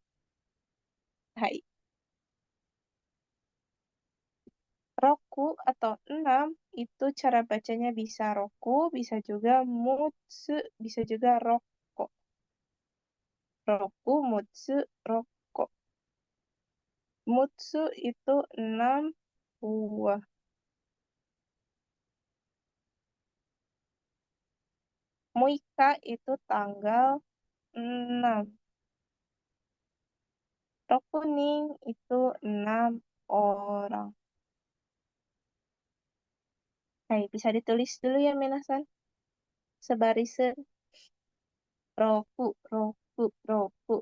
Hai. Roku atau 6 itu cara bacanya bisa Roku, bisa juga Mutsu, bisa juga Roko. Roku, Mutsu, Roko. Mutsu itu 6 buah. Muika itu tanggal 6. Rokuning itu 6 orang. Hai, bisa ditulis dulu ya, Minasan. Sebarisan. Roku, Roku, Roku.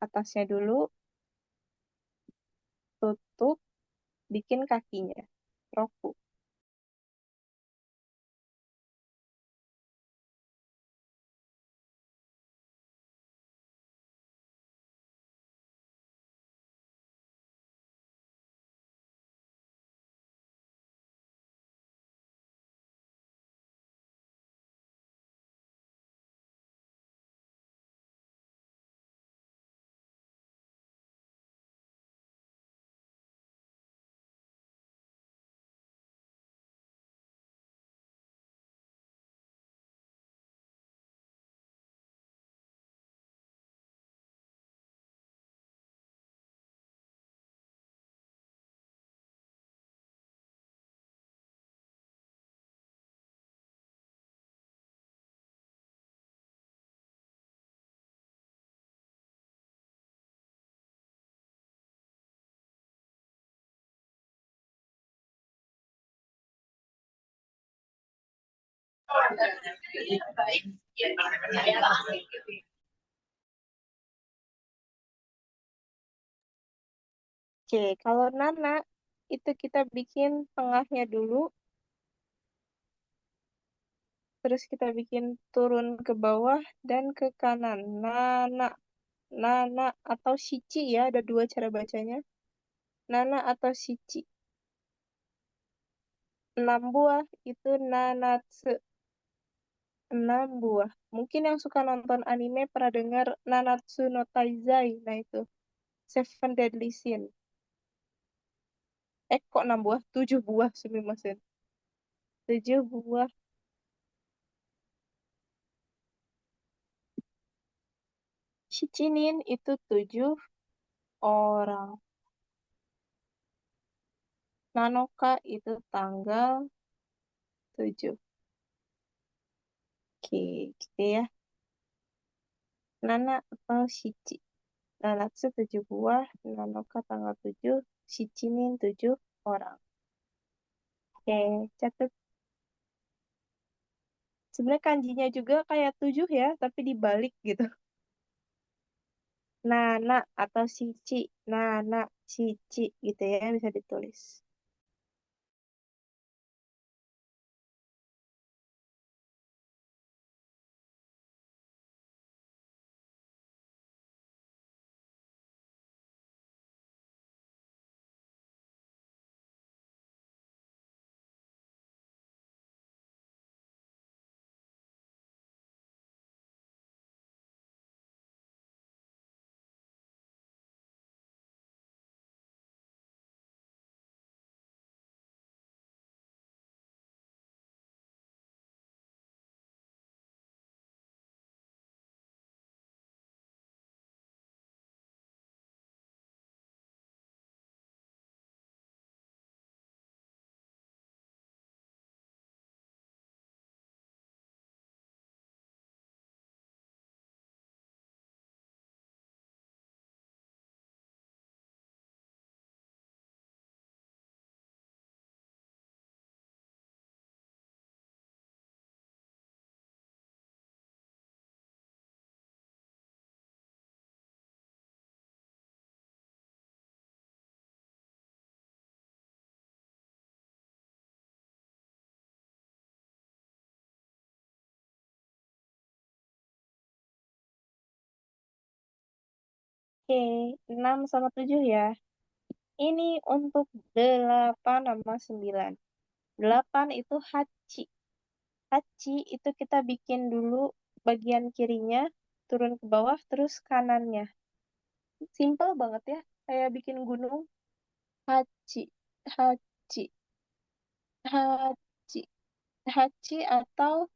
Atasnya dulu, tutup, bikin kakinya. Roku. Oke, kalau Nana, itu kita bikin tengahnya dulu, terus kita bikin turun ke bawah dan ke kanan. Nana, Nana atau Shichi ya, ada dua cara bacanya. Nana atau Shichi. 6 buah itu Nanatsu. 6 buah. Mungkin yang suka nonton anime pernah dengar Nanatsu no Taizai. Nah itu. Seven Deadly Sin. Kok 6 buah? 7 buah, sumimasen. 7 buah. Shichinin itu 7 orang. Nanoka itu tanggal 7. Oke, gitu ya. Nana atau Shichi. Nanatsu 7 buah, Nanoka tanggal 7, Shichinin 7 orang. Oke, catat. Sebenarnya kanjinya juga kayak 7 ya, tapi dibalik gitu. Nana atau Shichi. Nana, Shichi gitu ya, bisa ditulis. Oke, 6 sama 7 ya. Ini untuk 8 sama 9. 8 itu hachi. Hachi itu kita bikin dulu bagian kirinya, turun ke bawah, terus kanannya. Simple banget ya, kayak bikin gunung. Hachi, hachi, hachi, hachi atau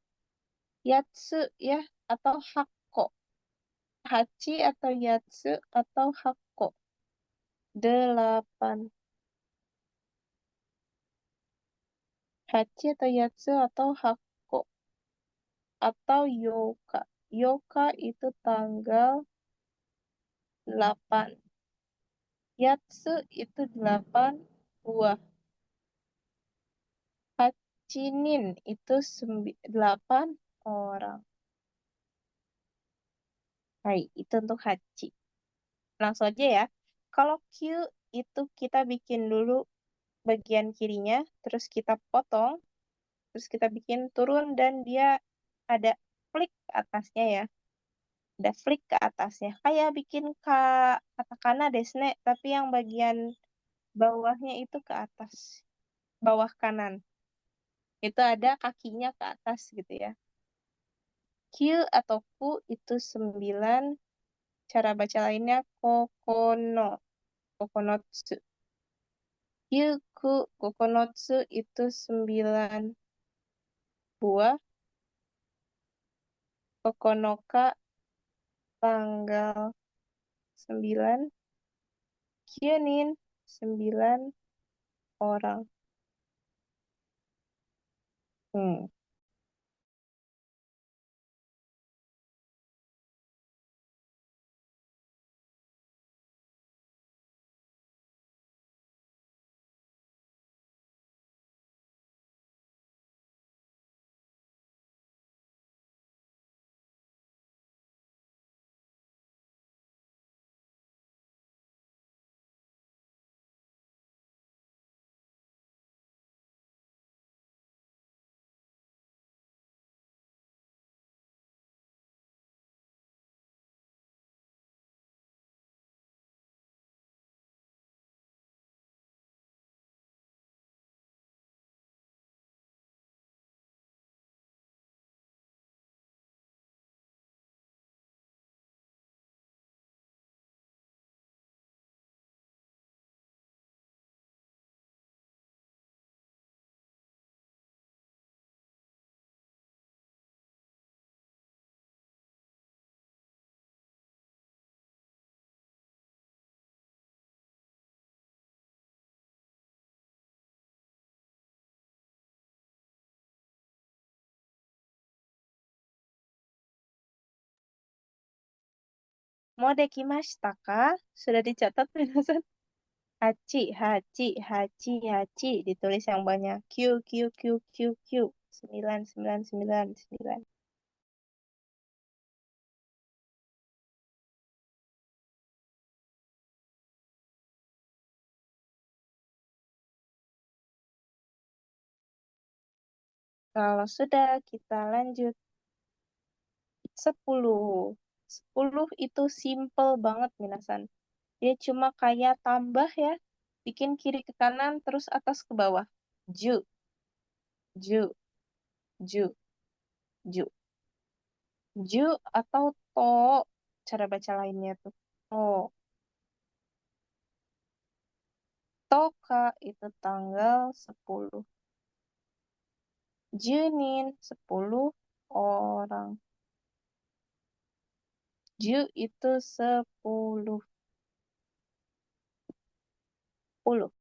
yatsu ya, atau hakko. Hachi atau yatsu atau hakko. 8. Hachi atau yatsu atau hakko. Atau yoka. Yoka itu tanggal 8. Yatsu itu 8 buah. Hachinin itu 8 orang. Hai, itu untuk hachi. Langsung aja ya. Kalau Q itu kita bikin dulu bagian kirinya, terus kita potong, terus kita bikin turun dan dia ada flick ke atasnya ya. Ada flick ke atasnya. Kayak bikin katakana desne, tapi yang bagian bawahnya itu ke atas. Bawah kanan. Itu ada kakinya ke atas gitu ya. Q atau ku itu 9. Cara baca lainnya kokono. Kokonotsu. Q, ku, kokonotsu itu 9 buah. Kokonoka tanggal 9. Kyunin 9 orang. Hmm. Modekimashita ka? Sudah dicatat, minasan? Hachi, hachi, hachi, hachi. Ditulis yang banyak. Q, Q, Q, Q, Q. 9, 9, 9, 9. Kalau sudah, kita lanjut. 10. 10 itu simple banget, minasan. Dia cuma kayak tambah ya. Bikin kiri ke kanan, terus atas ke bawah. Ju, ju, ju, ju. Ju atau to. Cara baca lainnya tuh. To. Toka itu tanggal 10. Junin 10 orang. Ju itu 10. 10.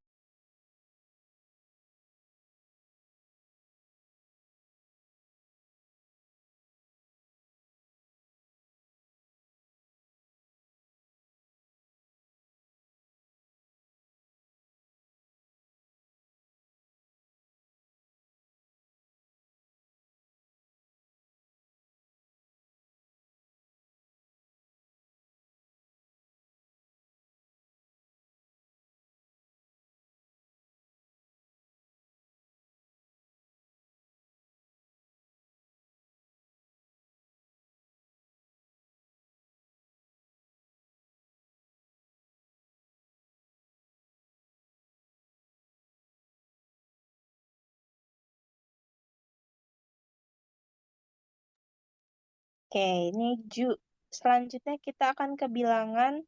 Oke, ini ju. Selanjutnya kita akan ke bilangan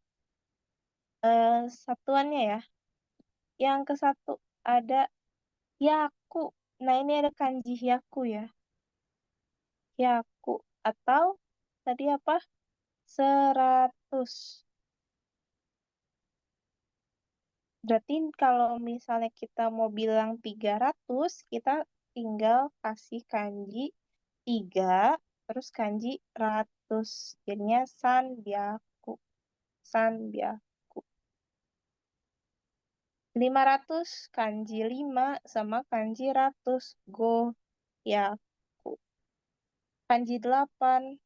satuannya ya. Yang ke satu ada yaku. Nah, ini ada kanji yaku ya. Yaku. Atau tadi apa? 100. Berarti kalau misalnya kita mau bilang 300, kita tinggal kasih kanji 3, terus kanji ratus. Jadinya sanbyaku. Sanbyaku. 500 kanji 5 sama kanji ratus. Go yaku. Kanji 8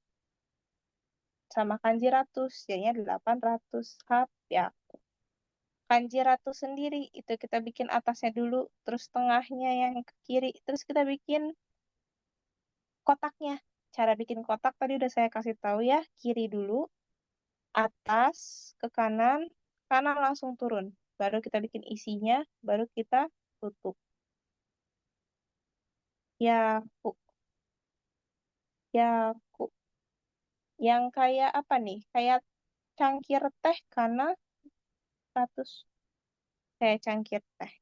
sama kanji ratus. Jadinya 800. Hap yaku. Kanji ratus sendiri itu kita bikin atasnya dulu, terus tengahnya yang ke kiri, terus kita bikin kotaknya. Cara bikin kotak tadi udah saya kasih tahu ya, kiri dulu, atas ke kanan, kanan langsung turun. Baru kita bikin isinya, baru kita tutup. Yaku, yaku. Yang kayak apa nih? Kayak cangkir teh karena 100. Kayak cangkir teh.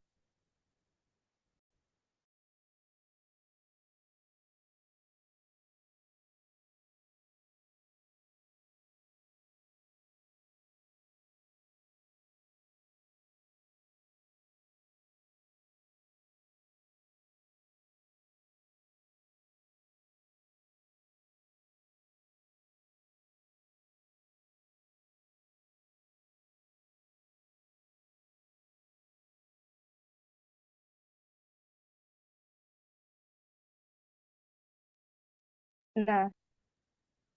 Nah,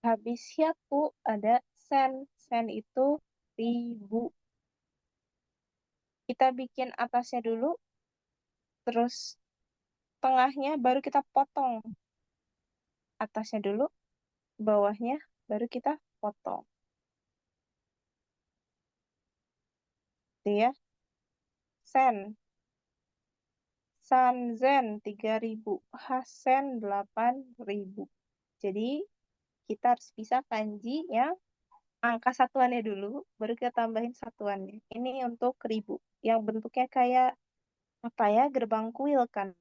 habis yaku ada sen. Sen itu 1000. Kita bikin atasnya dulu, terus tengahnya baru kita potong. Atasnya dulu, bawahnya baru kita potong. Itu ya. Sen. Sanzen 3000. Hasen 8000. Jadi kita harus bisa kanji yang angka satuannya dulu, baru kita tambahin satuannya. Ini untuk 1000. Yang bentuknya kayak apa ya? Gerbang kuil kan.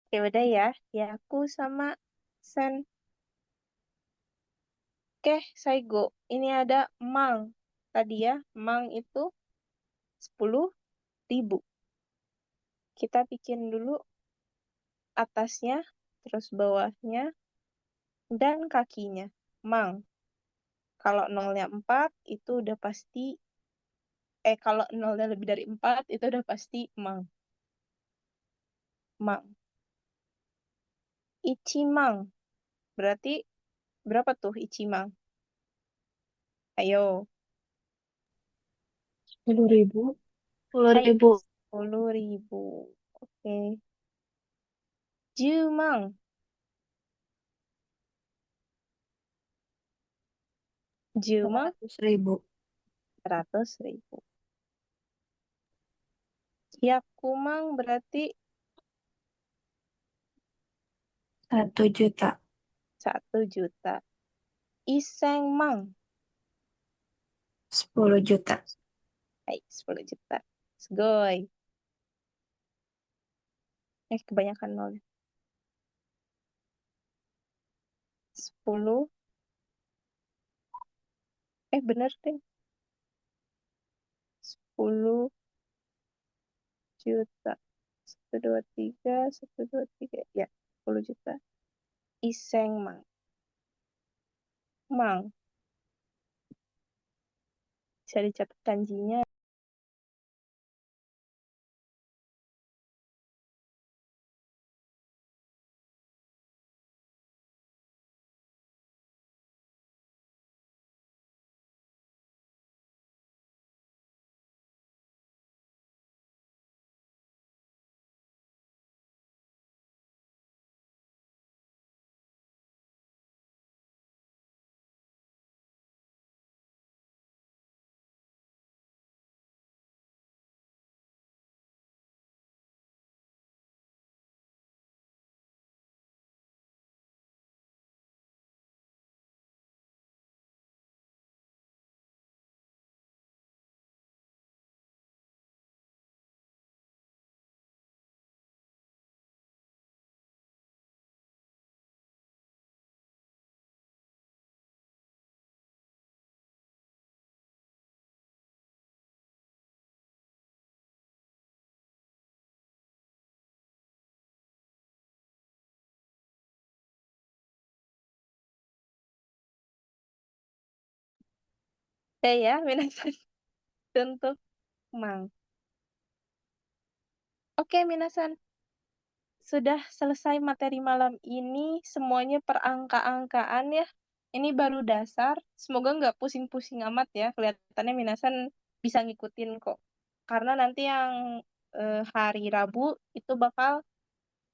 Oke, udah ya. Yaku sama Sen. Oke, Saigo. Ini ada Mang. Tadi ya, Mang itu 10.000. Kita bikin dulu atasnya, terus bawahnya, dan kakinya. Mang. Kalau nolnya 4, itu udah pasti, kalau nolnya lebih dari 4, itu udah pasti Mang. Mang. Ichimang. Berarti berapa tuh Ichimang? Ayo. 10.000. Hai, 10.000. 10.000. Oke. Jumang. Jumang 100.000. 100.000. Yakumang berarti 1 juta. 1 juta. Isengmang. 10 juta. Hai, 10 juta. Sugoi. Kebanyakan nol. 10. Bener deh. 10 juta. 123, 123. Ya, 10 juta. Isengmang. Mang. Bisa dicatat kanjinya. Ya, minasan. Contoh Mang. Oke, minasan. Sudah selesai materi malam ini. Semuanya perangka-angkaan ya. Ini baru dasar. Semoga nggak pusing-pusing amat ya. Kelihatannya minasan bisa ngikutin kok. Karena nanti yang hari Rabu itu bakal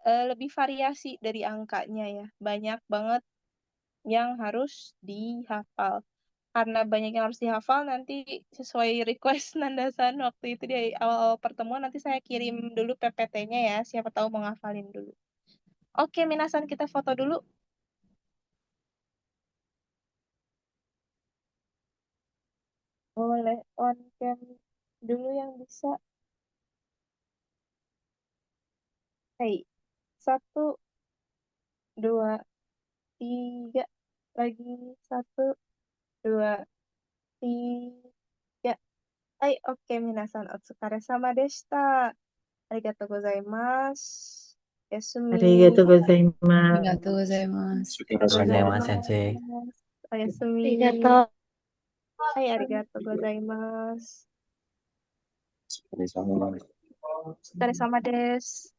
lebih variasi dari angkanya ya. Banyak banget yang harus dihafal. Karena banyak yang harus dihafal, nanti sesuai request Nandasan waktu itu di awal-awal pertemuan, nanti saya kirim dulu PPT-nya ya, siapa tahu mau ngafalin dulu. Oke, minasan kita foto dulu. Boleh on cam dulu yang bisa. Hai, 1, 2, 3. Lagi 1, 2, 3. Hai, oke, minasan. Otsukare sama deshita. Arigatou gozaimasu. Yasumi. Arigatou gozaimasu. ありがとうございます。 Gozaimasu, Sensei. Oyasumi. Arigatou. Hai, arigatou gozaimasu. Sama. Otsukare sama desu.